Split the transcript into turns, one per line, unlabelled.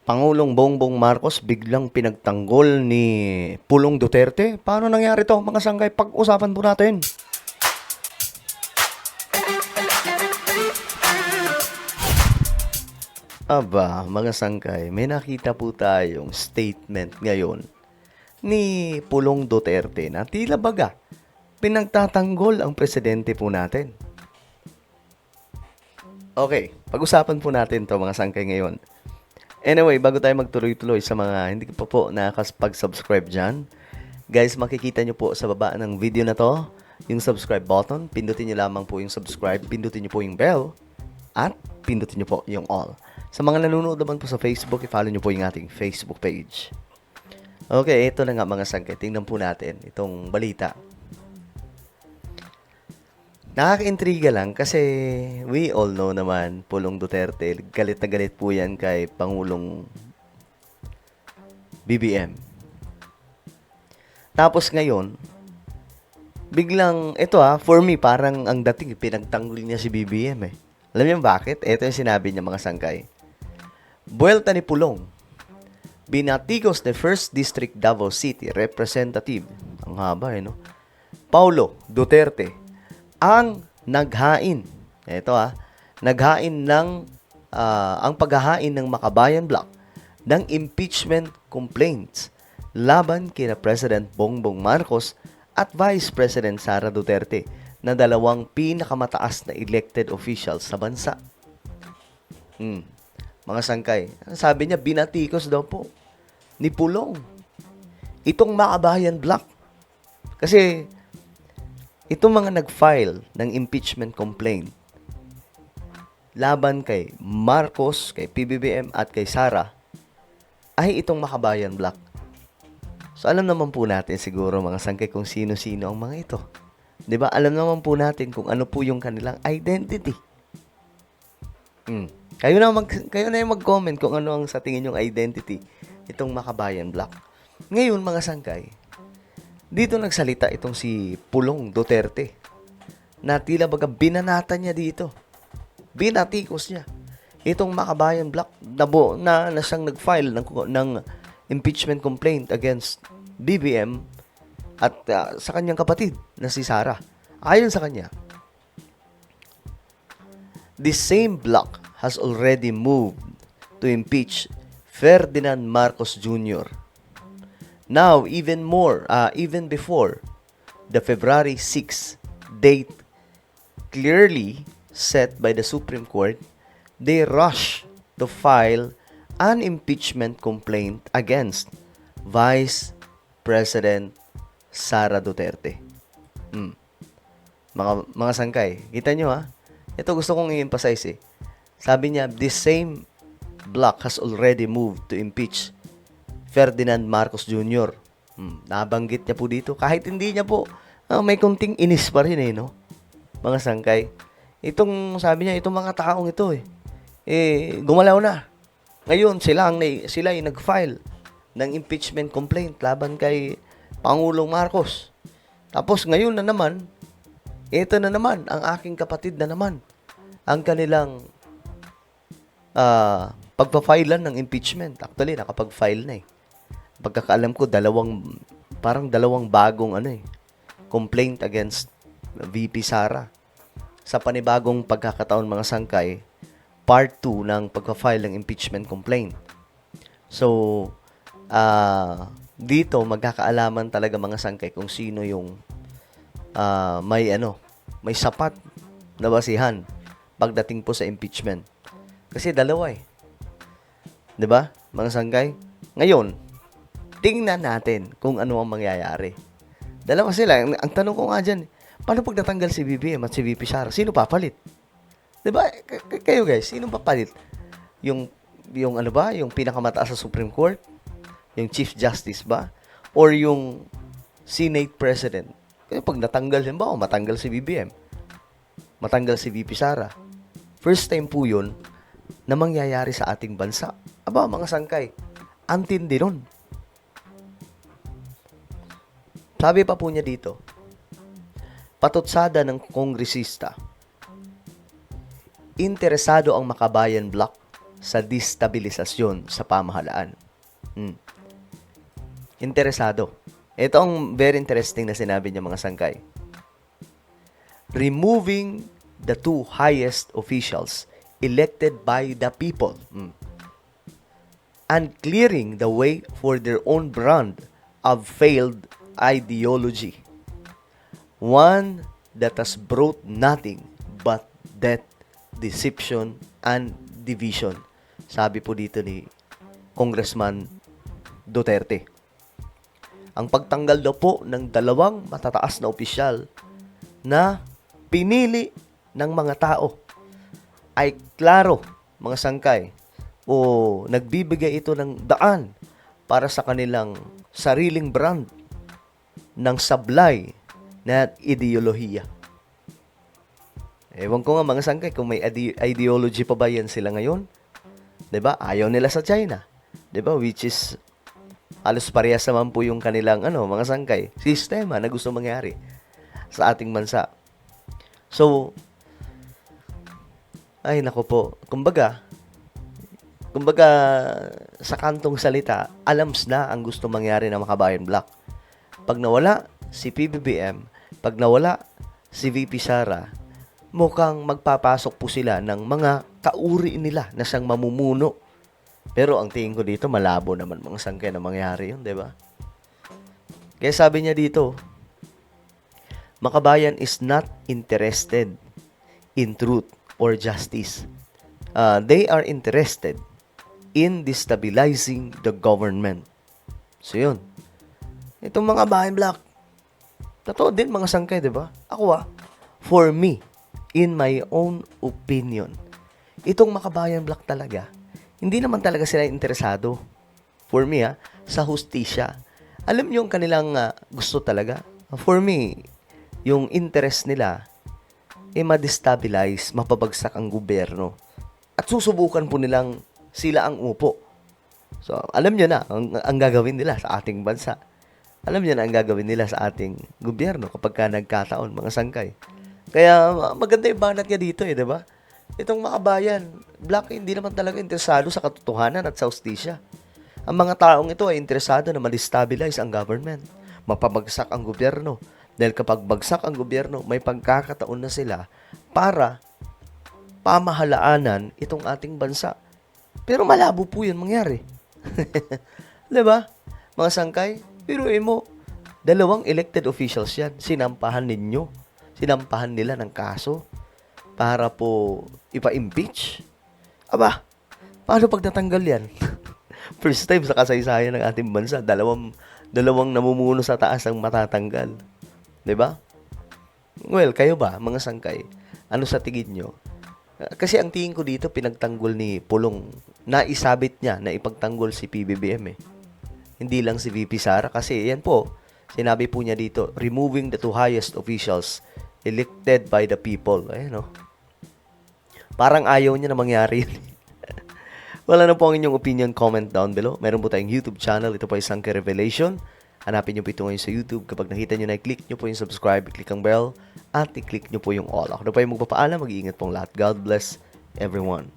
Pangulong Bongbong Marcos biglang pinagtanggol ni Pulong Duterte. Paano nangyari to, mga sanggay? Pag-usapan po natin. Aba, mga sangkay, may nakita po tayong statement ngayon ni Pulong Duterte na tila baga pinagtatanggol ang presidente po natin. Okay, pag-usapan po natin to, mga sangkay, ngayon. Anyway, bago tayo magtuloy-tuloy sa mga hindi pa po nakakapag-subscribe dyan, guys, makikita nyo po sa baba ng video na to, yung subscribe button. Pindutin nyo lamang po yung subscribe, pindutin nyo po yung bell, at pindutin nyo po yung all. Sa mga nanonood naman po sa Facebook, i-follow nyo po yung ating Facebook page. Okay, ito na nga mga sangkay. Tingnan po natin itong balita. Nakaka-intriga lang kasi we all know naman, Pulong Duterte, galit na galit po yan kay Pangulong BBM. Tapos ngayon, biglang, ito for me, parang ang dating pinagtanggol niya si BBM eh. Alam niyo bakit? Ito yung sinabi niya, mga sangkay. Buwelta ni Pulong. Binatikos ni 1st District Davao City Representative, ang haba no? Paulo Duterte, ang naghain. Ito naghain ng, ang paghahain ng Makabayan Block ng impeachment complaints laban kina President Bongbong Marcos at Vice President Sara Duterte na dalawang pinakamataas na elected officials sa bansa. Mga sangkay, sabi niya, binatikos daw po ni Pulong itong Makabayan Block. Kasi itong mga nag-file ng impeachment complaint laban kay Marcos, kay PBBM at kay Sara ay itong Makabayan Block. So alam naman po natin siguro, mga sangkay, kung sino-sino ang mga ito. 'Di ba? Alam naman po natin kung ano po yung kanilang identity. Kayo na yung mag-comment kung ano ang sa tingin yung identity itong Makabayan Block. Ngayon, mga sangkay, dito nagsalita itong si Pulong Duterte na tila baga binanatan niya dito. Binatikos niya itong Makabayan Block na siyang nag-file ng impeachment complaint against BBM at sa kanyang kapatid na si Sara. Ayon sa kanya, the same block has already moved to impeach Ferdinand Marcos Jr. Now, even before the February 6 date clearly set by the Supreme Court, they rush to file an impeachment complaint against Vice President Sara Duterte. Mga sangkay, kita nyo ito gusto kong i-emphasize Sabi niya, this same block has already moved to impeach Ferdinand Marcos Jr. Nabanggit niya po dito. Kahit hindi niya po, may kunting inis pa rin no? Mga sangkay. Sabi niya, itong mga taong ito gumalaw na. Ngayon, sila ay nag-file ng impeachment complaint laban kay Pangulong Marcos. Tapos ngayon na naman, ito na naman, ang aking kapatid na naman, ang kanilang pagpa-filean ng impeachment. Actually, nakapag-file na Pagkakaalam ko, parang dalawang bagong complaint against VP Sara. Sa panibagong pagkakataon, mga sangkay, part 2 ng pagpa-file ng impeachment complaint. So, dito magkakaalaman talaga, mga sangkay, kung sino yung may sapat na basihan pagdating po sa impeachment. Kasi dalawa 'Di ba, mga sangkay? Ngayon, tingnan natin kung ano ang mangyayari. Dalawa sila. Ang tanong ko nga dyan, paano pag natanggal si BBM at si VP Sara? Sino papalit? 'Di ba? Kayo guys, sino papalit? Yung yung pinakamataas sa Supreme Court? Yung Chief Justice ba? Or yung Senate President? Kaya pag natanggal, matanggal si BBM, matanggal si VP Sara. First time po yun na mangyayari sa ating bansa. Aba, mga sangkay, antindi nun. Sabi pa po niya dito, patutsada ng kongresista, interesado ang Makabayan Block sa destabilisasyon sa pamahalaan. Interesado. Ito ang very interesting na sinabi niya, mga sangkay. Removing the two highest officials elected by the people and clearing the way for their own brand of failed ideology. One that has brought nothing but death, deception, and division. Sabi po dito ni Congressman Duterte. Ang pagtanggal daw po ng dalawang matataas na opisyal na pinili ng mga tao ay klaro, mga sangkay, o nagbibigay ito ng daan para sa kanilang sariling brand ng sablay na ideolohiya. Ewan ko nga, mga sangkay, kung may ideology pa ba yan sila ngayon? 'Di ba? Ayaw nila sa China. 'Di ba? Which is halos parehas naman po yung kanilang mga sangkay, sistema na gusto mangyari sa ating bansa. So, ay nako po, kumbaga sa kantong salita, alams na ang gusto mangyari ng Makabayan Black. Pag nawala si PBBM, pag nawala si VP Sara, mukhang magpapasok po sila ng mga kauri nila na siyang mamumuno. Pero ang tingin ko dito, malabo naman mga sangkay na mangyari yun, di ba? Kaya sabi niya dito, Makabayan is not interested in truth or justice. They are interested in destabilizing the government. So yun. Itong mga Bayan Black, totoo din mga sangkay, di ba? Ako for me, in my own opinion, itong Makabayan Black talaga, hindi naman talaga sila interesado, for me sa hustisya. Alam niyo yung kanilang gusto talaga? For me, yung interest nila, ma-destabilize, mapabagsak ang gobyerno. At susubukan po nilang sila ang upo. So, alam niyo na ang gagawin nila sa ating bansa. Alam niyo na ang gagawin nila sa ating gobyerno kapag nagkataon, mga sangkay. Kaya maganda yung banat niya dito, di ba? Itong Makabayan Black, hindi naman talaga interesado sa katotohanan at sa hustisya. Ang mga taong ito ay interesado na ma-destabilize ang government, mapabagsak ang gobyerno. Dahil kapag bagsak ang gobyerno, may pagkakataon na sila para pamahalaanan itong ating bansa. Pero malabo po yun mangyari. Diba? Mga sangkay, biruin mo, dalawang elected officials yan. Sinampahan ninyo. Sinampahan nila ng kaso para po ipa-impeach. Aba, paano pag natanggal yan? First time sa kasaysayan ng ating bansa, dalawang namumuno sa taas ang matatanggal. 'Di ba? Well, kayo ba, mga sangkay? Ano sa tingin nyo? Kasi ang tingin ko dito, pinagtanggol ni Pulong. Naisabit niya na ipagtanggol si PBBM Hindi lang si VP Sara. Kasi yan po, sinabi po niya dito, removing the two highest officials elected by the people. Ayun, parang ayaw niya na mangyari yun. Wala na po ang inyong opinion, comment down below. Meron po tayong YouTube channel. Ito po ay Sangkay Revelation. Hanapin nyo po ito ngayon sa YouTube. Kapag nakita nyo na, i-click nyo po yung subscribe, i-click ang bell, at i-click nyo po yung all. Ako na po yung magpapaalam. Mag-iingat pong lahat. God bless everyone.